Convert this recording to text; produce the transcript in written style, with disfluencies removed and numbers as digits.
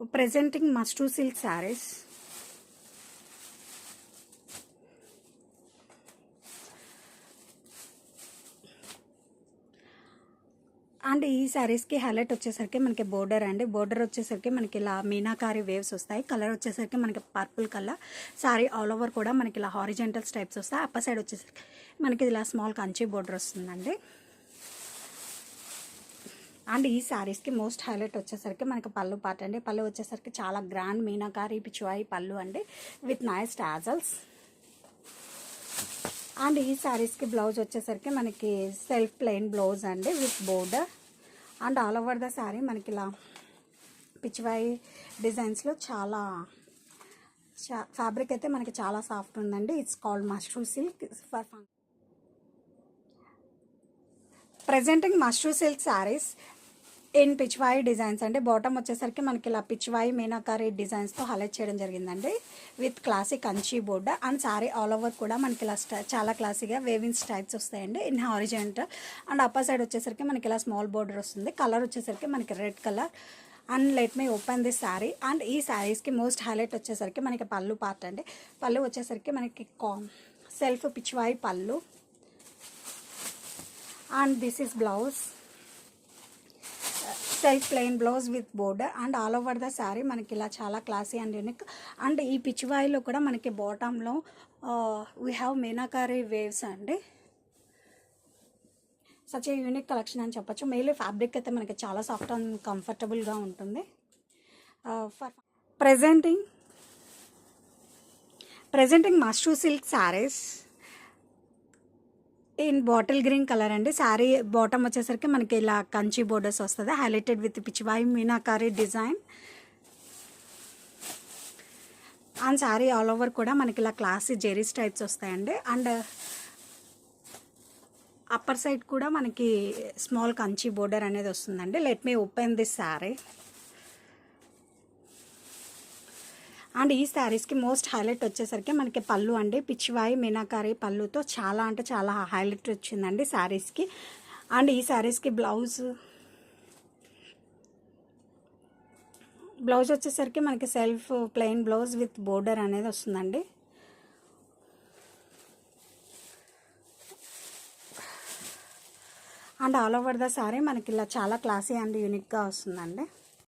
Presenting Mushroom silk sarees. And ఈ శారీస్కి highlight వచ్చేసరికి మనకి బోర్డర్ అండి. బోర్డర్ వచ్చేసరికి మనకి ఇలా మీనాకారి వేవ్స్ వస్తాయి. కలర్ వచ్చేసరికి మనకి purple colour. Sari all over కూడా మనకి ఇలా హారిజెంటల్ స్టైప్స్ వస్తాయి. అప్పర్ సైడ్ వచ్చేసరికి మనకి ఇలా స్మాల్ కంచి బోర్డర్ వస్తుందండి. అండ్ ఈ శారీస్కి మోస్ట్ హైలైట్ వచ్చేసరికి మనకి పళ్ళు పార్ట్ అండి. పళ్ళు వచ్చేసరికి చాలా గ్రాండ్ మీనాకారి పిచ్చువాయి పళ్ళు అండి విత్ నైస్ టాజల్స్. అండ్ ఈ శారీస్కి బ్లౌజ్ వచ్చేసరికి మనకి సెల్ఫ్ ప్లెయిన్ బ్లౌజ్ అండి with border. And all over the sari మనకి ఇలా పిచ్చివాయి డిజైన్స్లో చాలా ఫ్యాబ్రిక్ అయితే మనకి చాలా సాఫ్ట్ ఉందండి. It's called mushroom silk. Presenting mushroom silk saris in పిచ్చివాయి designs అండి. బాటమ్ వచ్చేసరికి మనకి ఇలా పిచ్చివాయి మీనాకారి డిజైన్స్తో హైలైట్ చేయడం జరిగిందండి with classic Kanchi border. And sari all over కూడా మనకి ఇలా చాలా క్లాసీగా వేవింగ్ స్టైప్స్ వస్తాయండి in horizontal. And upper side వచ్చేసరికి మనకి ఇలా స్మాల్ బోర్డర్ వస్తుంది. కలర్ వచ్చేసరికి మనకి red colour. And let me open this sari. And ఈ శారీస్కి మోస్ట్ హైలైట్ వచ్చేసరికి మనకి పళ్ళు పార్ట్ అండి. పళ్ళు వచ్చేసరికి మనకి సెల్ఫ్ పిచ్చివాయి పళ్ళు. And this is blouse, self plain blouse with border. And all over the sari మనకి ఇలా చాలా క్లాసీ అండ్ యూనిక్. అండ్ ఈ పిచ్చివాయిలో కూడా మనకి బాటంలో వీ హ్యావ్ మీనాకారి వేవ్స్ అండి. సచ్ ఏ యూనిక్ కలెక్షన్ అని చెప్పొచ్చు. మెయిన్లీ ఫ్యాబ్రిక్ అయితే మనకి చాలా సాఫ్ట్ అండ్ కంఫర్టబుల్గా ఉంటుంది. For presenting mushroom silk saris in bottle green colour అండి. శారీ బాటమ్ వచ్చేసరికి మనకి ఇలా కంచి బోర్డర్స్ వస్తుంది highlighted with పిచ్చివాయి meenakari design. And sari all over కూడా మనకి ఇలా క్లాసీ జెరీస్ టైప్స్ వస్తాయండి. అండ్ అప్పర్ సైడ్ కూడా మనకి స్మాల్ కంచి బోర్డర్ అనేది వస్తుందండి. Let me open this sari. And ఈ శారీస్కి మోస్ట్ హైలైట్ వచ్చేసరికి మనకి పళ్ళు అండి. పిచ్చివాయి మీనాకారి పళ్ళుతో చాలా అంటే చాలా హైలైట్ వచ్చిందండి శారీస్కి. అండ్ ఈ శారీస్కి బ్లౌజ్ వచ్చేసరికి మనకి self plain blouse with border అనేది వస్తుందండి. And all over the sari మనకి ఇలా చాలా క్లాసీ అండ్ యూనిక్గా వస్తుందండి.